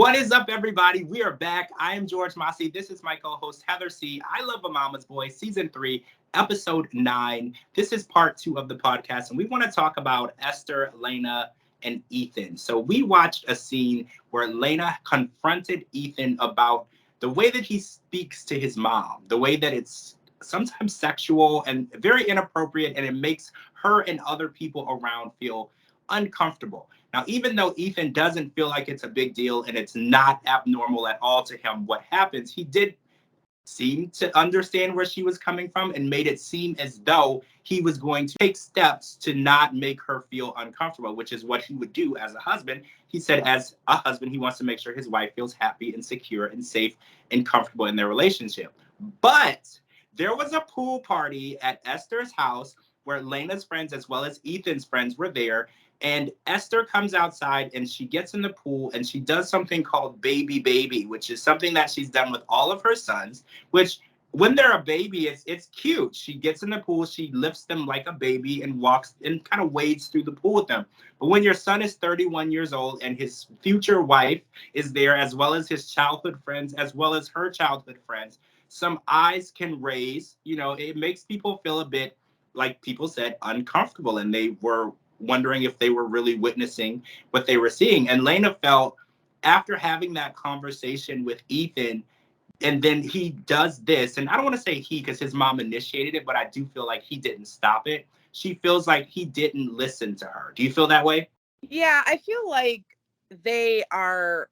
What is up, everybody? We are back. I am George Mossey. This is my co-host, Heather C. I Love a Mama's Boy, Season 3, Episode 9. This is part 2 of the podcast, and we want to talk about Esther, Lena, and Ethan. So we watched a scene where Lena confronted Ethan about the way that he speaks to his mom, the way that it's sometimes sexual and very inappropriate, and it makes her and other people around feel uncomfortable. Now, even though Ethan doesn't feel like it's a big deal and it's not abnormal at all to him what happens, he did seem to understand where she was coming from and made it seem as though he was going to take steps to not make her feel uncomfortable, which is what he would do as a husband. He said as a husband, he wants to make sure his wife feels happy and secure and safe and comfortable in their relationship. But there was a pool party at Esther's house where Lena's friends as well as Ethan's friends were there. And Esther comes outside and she gets in the pool and she does something called baby baby, which is something that she's done with all of her sons, which when they're a baby, it's cute. She gets in the pool, she lifts them like a baby and walks and kind of wades through the pool with them. But when your son is 31 years old and his future wife is there, as well as his childhood friends, as well as her childhood friends, some eyes can raise. It makes people feel a bit, like people said, uncomfortable. And they were wondering if they were really witnessing what they were seeing. And Lena felt after having that conversation with Ethan, and then he does this, and I don't want to say he because his mom initiated it, but I do feel like he didn't stop it. She feels like he didn't listen to her. Do you feel that way? Yeah, I feel like they are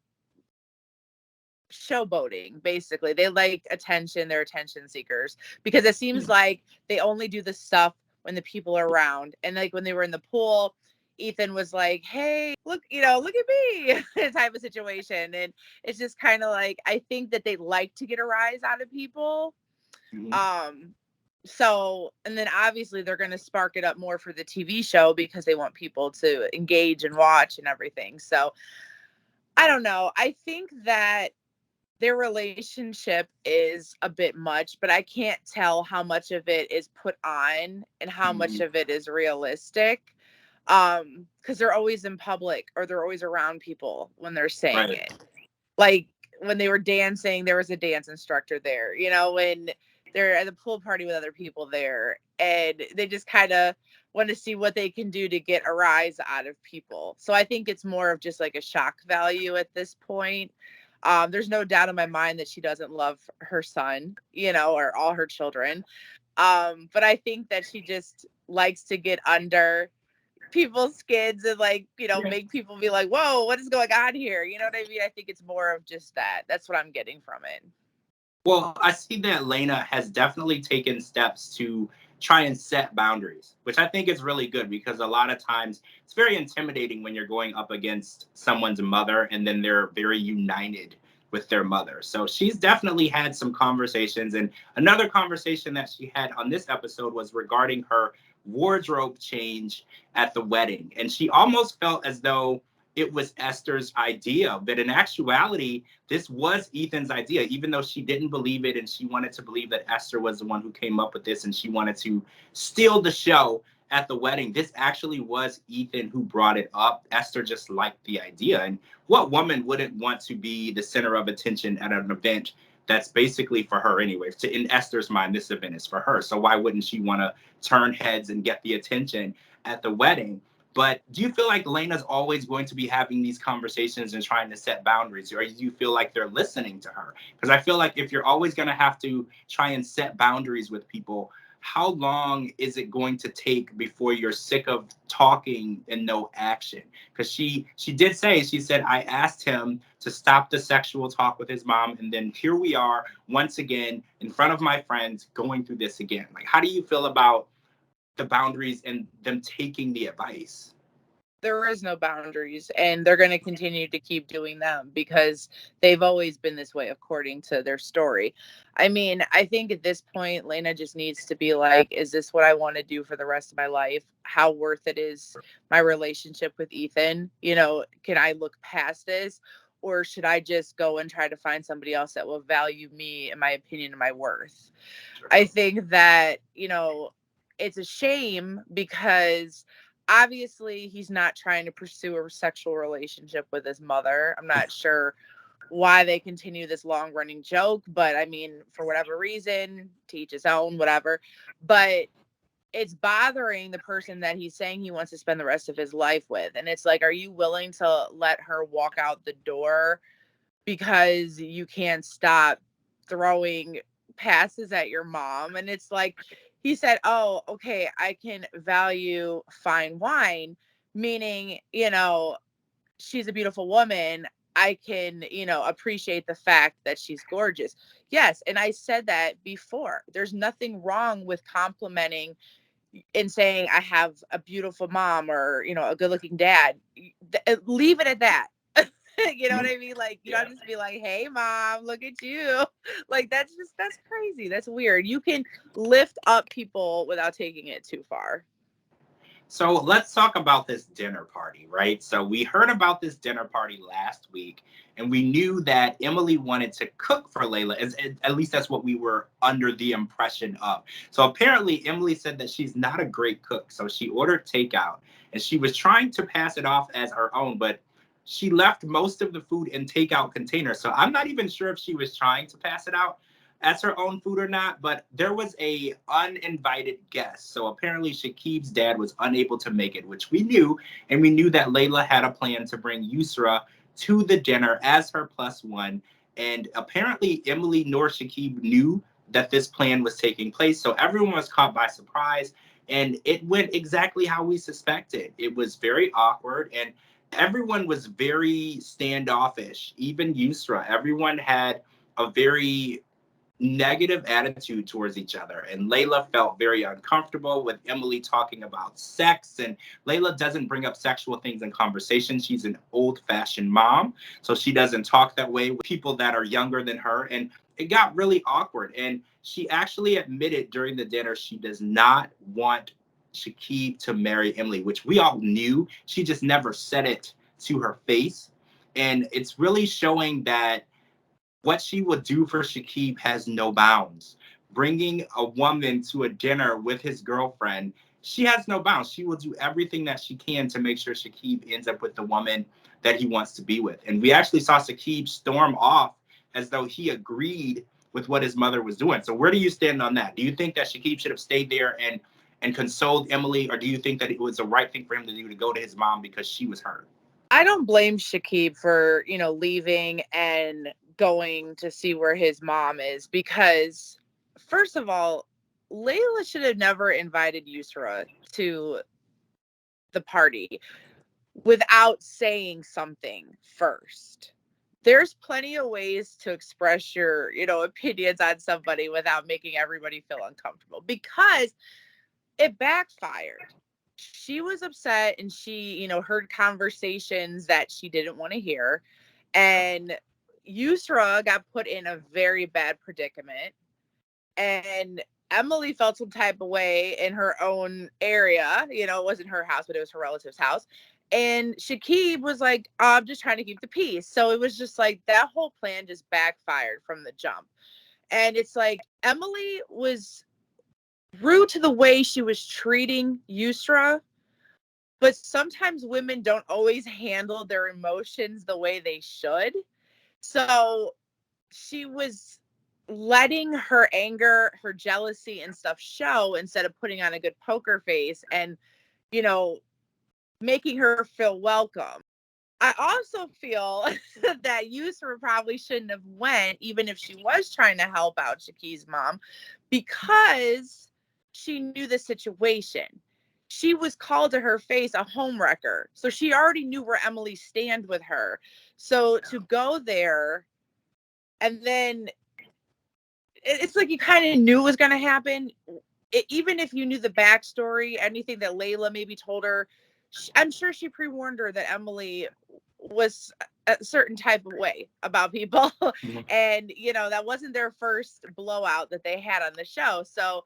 showboating, basically. They like attention, they're attention seekers, because it seems like they only do the stuff when the people are around. And like when they were in the pool, Ethan was like, hey, look at me type of situation. And it's just kind of like, I think that they like to get a rise out of people. Mm-hmm. So, and then obviously they're going to spark it up more for the TV show because they want people to engage and watch and everything. So I don't know. I think that their relationship is a bit much, but I can't tell how much of it is put on and how much of it is realistic. Because they're always in public or they're always around people when they're saying Right. it. Like when they were dancing, there was a dance instructor there, when they're at the pool party with other people there, and they just kind of want to see what they can do to get a rise out of people. So I think it's more of just like a shock value at this point. There's no doubt in my mind that she doesn't love her son, or all her children. But I think that she just likes to get under people's skins and Yeah. make people be like, whoa, what is going on here? You know what I mean? I think it's more of just that. That's what I'm getting from it. Well, I see that Lena has definitely taken steps to try and set boundaries, which I think is really good because a lot of times it's very intimidating when you're going up against someone's mother and then they're very united with their mother. So she's definitely had some conversations. And another conversation that she had on this episode was regarding her wardrobe change at the wedding. And she almost felt as though it was Esther's idea, but in actuality, this was Ethan's idea, even though she didn't believe it and she wanted to believe that Esther was the one who came up with this and she wanted to steal the show at the wedding. This actually was Ethan who brought it up. Esther just liked the idea. And what woman wouldn't want to be the center of attention at an event that's basically for her anyway? In Esther's mind, this event is for her. So why wouldn't she want to turn heads and get the attention at the wedding? But do you feel like Lena's always going to be having these conversations and trying to set boundaries, or do you feel like they're listening to her? Because I feel like if you're always going to have to try and set boundaries with people, how long is it going to take before you're sick of talking and no action? Because she did say, she said, I asked him to stop the sexual talk with his mom, and then here we are once again in front of my friends going through this again. Like, how do you feel about the boundaries and them taking the advice? There is no boundaries, and they're going to continue to keep doing them because they've always been this way according to their story. I mean, I think at this point Lena just needs to be like, is this what I want to do for the rest of my life? How worth it is my relationship with Ethan? Can I look past this, or should I just go and try to find somebody else that will value me and my opinion and my worth? Sure. I think that, it's a shame because obviously he's not trying to pursue a sexual relationship with his mother. I'm not sure why they continue this long running joke, but I mean, for whatever reason, to each his own, whatever. But it's bothering the person that he's saying he wants to spend the rest of his life with. And it's like, are you willing to let her walk out the door because you can't stop throwing passes at your mom? And it's like, he said, oh, okay, I can value fine wine, meaning, she's a beautiful woman. I can, appreciate the fact that she's gorgeous. Yes. And I said that before. There's nothing wrong with complimenting and saying, I have a beautiful mom or, a good looking dad. Leave it at that. You know what I mean? Like, you don't just be like, hey, mom, look at you. Like, that's crazy. That's weird. You can lift up people without taking it too far. So let's talk about this dinner party, right? So we heard about this dinner party last week, and we knew that Emily wanted to cook for Layla. At least that's what we were under the impression of. So apparently, Emily said that she's not a great cook, so she ordered takeout, and she was trying to pass it off as her own, but she left most of the food in takeout containers. So I'm not even sure if she was trying to pass it out as her own food or not, but there was a uninvited guest. So apparently Shakib's dad was unable to make it, which we knew, and we knew that Layla had a plan to bring Yusra to the dinner as her plus one. And apparently Emily nor Shakib knew that this plan was taking place. So everyone was caught by surprise, and it went exactly how we suspected. It was very awkward, and everyone was very standoffish. Even Yusra, everyone had a very negative attitude towards each other. And Layla felt very uncomfortable with Emily talking about sex. And Layla doesn't bring up sexual things in conversation. She's an old-fashioned mom, so she doesn't talk that way with people that are younger than her. And it got really awkward. And she actually admitted during the dinner she does not want Shakib to marry Emily, which we all knew. She just never said it to her face. And it's really showing that what she would do for Shakib has no bounds. Bringing a woman to a dinner with his girlfriend, she has no bounds. She will do everything that she can to make sure Shakib ends up with the woman that he wants to be with. And we actually saw Shakib storm off as though he agreed with what his mother was doing. So where do you stand on that? Do you think that Shakib should have stayed there and consoled Emily, or do you think that it was the right thing for him to do to go to his mom because she was hurt? I don't blame Shakib for, leaving and going to see where his mom is, because first of all, Layla should have never invited Yusra to the party without saying something first. There's plenty of ways to express your, opinions on somebody without making everybody feel uncomfortable, because it backfired. She was upset, and she, heard conversations that she didn't want to hear. And Yusra got put in a very bad predicament. And Emily felt some type of way in her own area. It wasn't her house, but it was her relative's house. And Shakib was like, oh, I'm just trying to keep the peace. So it was just like that whole plan just backfired from the jump. And it's like Emily was rude to the way she was treating Yusra, but sometimes women don't always handle their emotions the way they should. So she was letting her anger, her jealousy and stuff show instead of putting on a good poker face and, making her feel welcome. I also feel that Yusra probably shouldn't have went, even if she was trying to help out Shakib's mom, because she knew the situation. She was called to her face a homewrecker. So she already knew where Emily stand with her. So to go there, and then it's like you kind of knew it was going to happen. Even if you knew the backstory, anything that Layla maybe told her, I'm sure she pre-warned her that Emily was a certain type of way about people. Mm-hmm. And, that wasn't their first blowout that they had on the show. So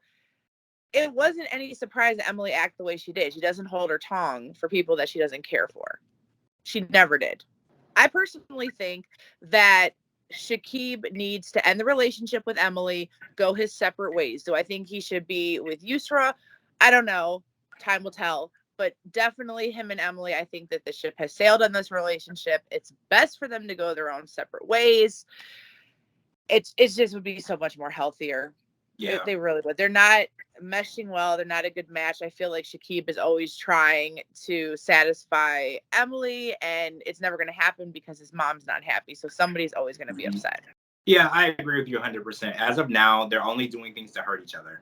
it wasn't any surprise that Emily acted the way she did. She doesn't hold her tongue for people that she doesn't care for. She never did. I personally think that Shakib needs to end the relationship with Emily, go his separate ways. Do I think he should be with Yusra? I don't know. Time will tell. but definitely him and Emily, I think that the ship has sailed on this relationship. It's best for them to go their own separate ways. It's just would be so much more healthier. Yeah. They really would. They're not meshing well. They're not a good match. I feel like Shakib is always trying to satisfy Emily, and it's never going to happen because his mom's not happy. So somebody's always going to be upset. Yeah, I agree with you 100%. As of now, they're only doing things to hurt each other.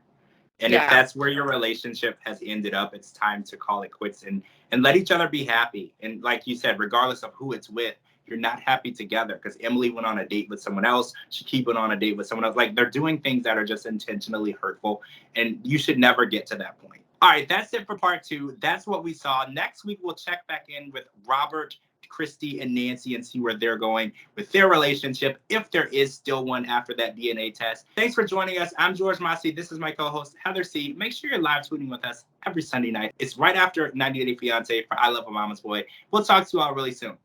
And if Yeah. that's where your relationship has ended up, it's time to call it quits and let each other be happy. And like you said, regardless of who it's with, you're not happy together because Emily went on a date with someone else. Shakib went on a date with someone else. Like, they're doing things that are just intentionally hurtful, and you should never get to that point. All right, that's it for part 2. That's what we saw. Next week, we'll check back in with Robert, Christy, and Nancy and see where they're going with their relationship, if there is still one after that DNA test. Thanks for joining us. I'm George Mossey. This is my co-host, Heather C. Make sure you're live tweeting with us every Sunday night. It's right after 90 Day Fiancé for I Love a Mama's Boy. We'll talk to you all really soon.